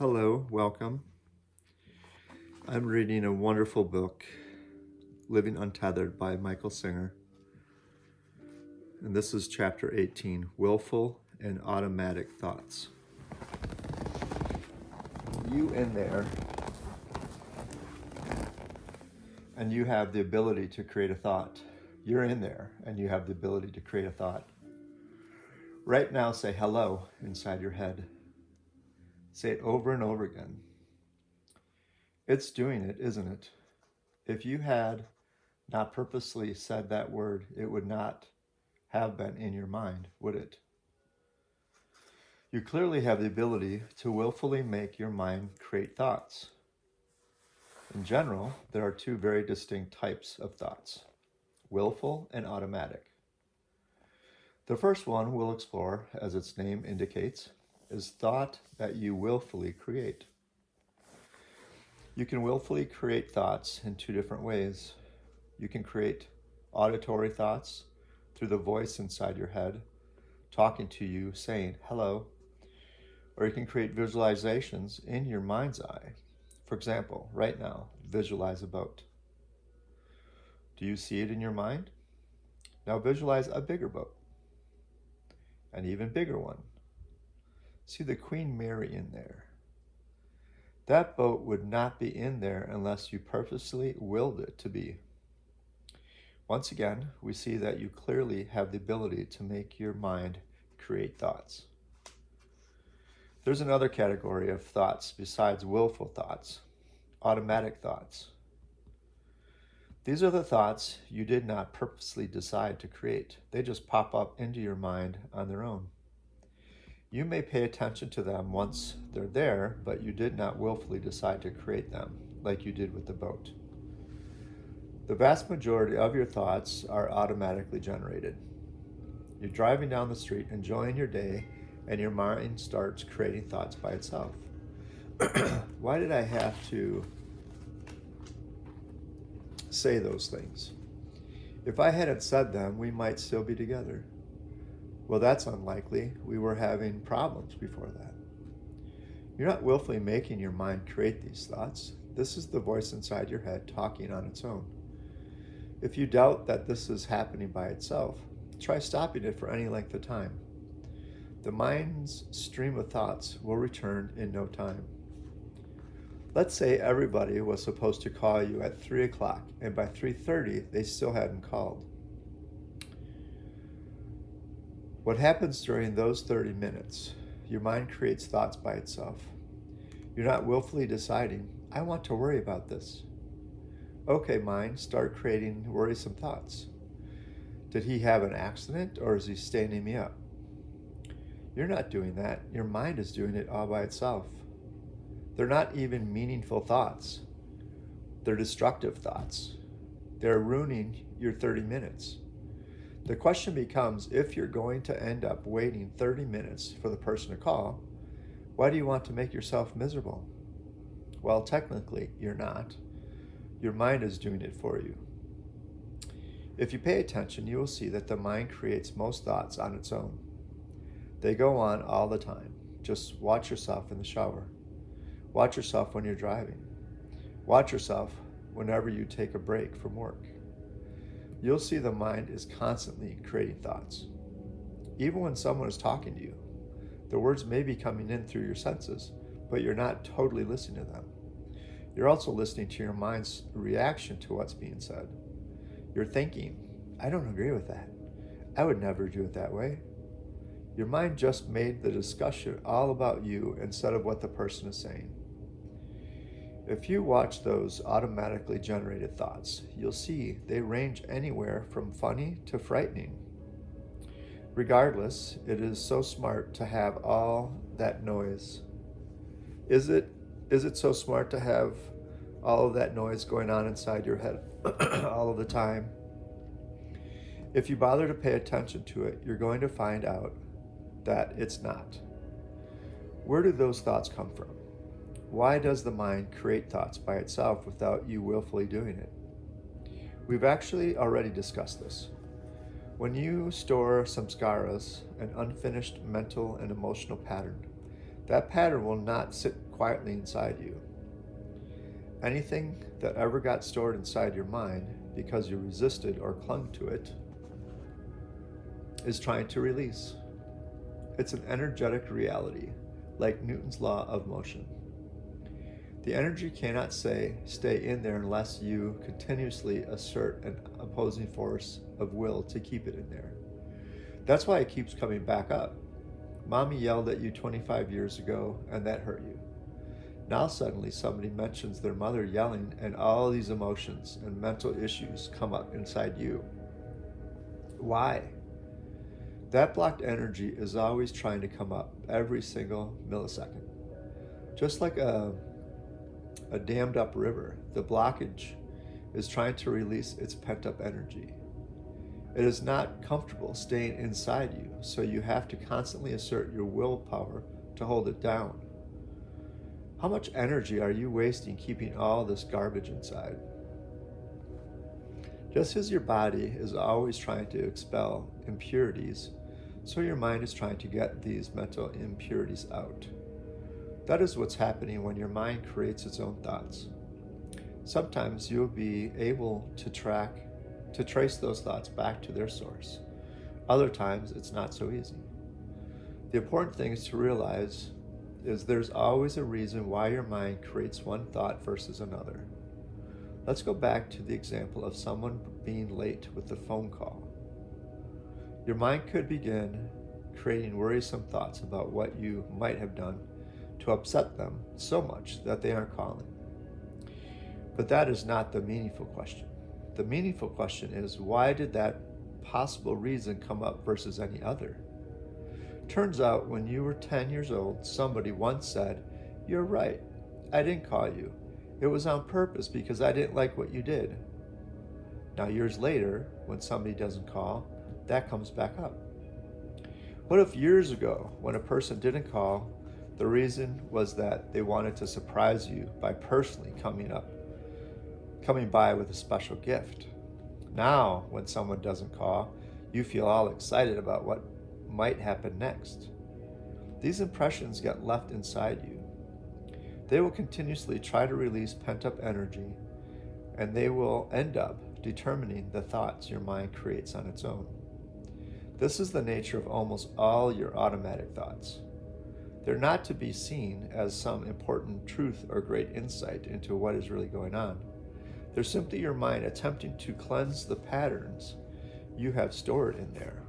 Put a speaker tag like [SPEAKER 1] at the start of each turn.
[SPEAKER 1] Hello, welcome. I'm reading a wonderful book, Living Untethered by Michal Singer. And this is chapter 18, Willful and Automatic Thoughts. You in there, and you have the ability to create a thought. You're in there, and you have the ability to create a thought. Right now, say hello inside your head. Say it over and over again. It's doing it, isn't it? If you had not purposely said that word, it would not have been in your mind, would it? You clearly have the ability to willfully make your mind create thoughts. In general, there are two very distinct types of thoughts, willful and automatic. The first one we'll explore, as its name indicates, is thought that you willfully create. You can willfully create thoughts in two different ways. You can create auditory thoughts through the voice inside your head, talking to you, saying hello, or you can create visualizations in your mind's eye. For example, right now, visualize a boat. Do you see it in your mind? Now visualize a bigger boat, an even bigger one. See the Queen Mary in there. That boat would not be in there unless you purposely willed it to be. Once again, we see that you clearly have the ability to make your mind create thoughts. There's another category of thoughts besides willful thoughts, automatic thoughts. These are the thoughts you did not purposely decide to create. They just pop up into your mind on their own. You may pay attention to them once they're there, but you did not willfully decide to create them, like you did with the boat. The vast majority of your thoughts are automatically generated. You're driving down the street, enjoying your day, and your mind starts creating thoughts by itself. Why did I have to say those things? If I hadn't said them, we might still be together. Well, that's unlikely. We were having problems before that. You're not willfully making your mind create these thoughts. This is the voice inside your head talking on its own. If you doubt that this is happening by itself, try stopping it for any length of time. The mind's stream of thoughts will return in no time. Let's say everybody was supposed to call you at 3 o'clock, and by 3:30 they still hadn't called. What happens during those 30 minutes? Your mind creates thoughts by itself. You're not willfully deciding, I want to worry about this. Okay, mind, start creating worrisome thoughts. Did he have an accident, or is he standing me up? You're not doing that. Your mind is doing it all by itself. They're not even meaningful thoughts. They're destructive thoughts. They're ruining your 30 minutes. The question becomes, if you're going to end up waiting 30 minutes for the person to call, why do you want to make yourself miserable? Well, technically, you're not. Your mind is doing it for you. If you pay attention, you will see that the mind creates most thoughts on its own. They go on all the time. Just watch yourself in the shower. Watch yourself when you're driving. Watch yourself whenever you take a break from work. You'll see the mind is constantly creating thoughts. Even when someone is talking to you, the words may be coming in through your senses, but you're not totally listening to them. You're also listening to your mind's reaction to what's being said. You're thinking, I don't agree with that. I would never do it that way. Your mind just made the discussion all about you instead of what the person is saying. If you watch those automatically generated thoughts, you'll see they range anywhere from funny to frightening. Regardless, it is so smart to have all that noise. Is it so smart to have all of that noise going on inside your head all of the time? If you bother to pay attention to it, you're going to find out that it's not. Where do those thoughts come from? Why does the mind create thoughts by itself without you willfully doing it? We've actually already discussed this. When you store samscaras, an unfinished mental and emotional pattern that pattern will not sit quietly inside you. Anything that ever got stored inside your mind because you resisted or clung to it is trying to release. It's an energetic reality, like Newton's law of motion. The energy cannot stay in there unless you continuously assert an opposing force of will to keep it in there. That's why it keeps coming back up. Mommy yelled at you 25 years ago, and that hurt you. Now suddenly somebody mentions their mother yelling, and all these emotions and mental issues come up inside you. Why? That blocked energy is always trying to come up every single millisecond. Just like a dammed up river, the blockage is trying to release its pent up energy. It is not comfortable staying inside you, so you have to constantly assert your willpower to hold it down. How much energy are you wasting keeping all this garbage inside? Just as your body is always trying to expel impurities, so your mind is trying to get these mental impurities out. That is what's happening when your mind creates its own thoughts. Sometimes you'll be able to trace those thoughts back to their source. Other times it's not so easy. The important thing is to realize is there's always a reason why your mind creates one thought versus another. Let's go back to the example of someone being late with the phone call. Your mind could begin creating worrisome thoughts about what you might have done to upset them so much that they aren't calling. But that is not the meaningful question. The meaningful question is, why did that possible reason come up versus any other? Turns out when you were 10 years old, somebody once said, "You're right, I didn't call you. It was on purpose because I didn't like what you did." Now years later, when somebody doesn't call, that comes back up. What if years ago, when a person didn't call, the reason was that they wanted to surprise you by personally coming by with a special gift? Now, when someone doesn't call, you feel all excited about what might happen next. These impressions get left inside you. They will continuously try to release pent-up energy, and they will end up determining the thoughts your mind creates on its own. This is the nature of almost all your automatic thoughts. They're not to be seen as some important truth or great insight into what is really going on. They're simply your mind attempting to cleanse the patterns you have stored in there.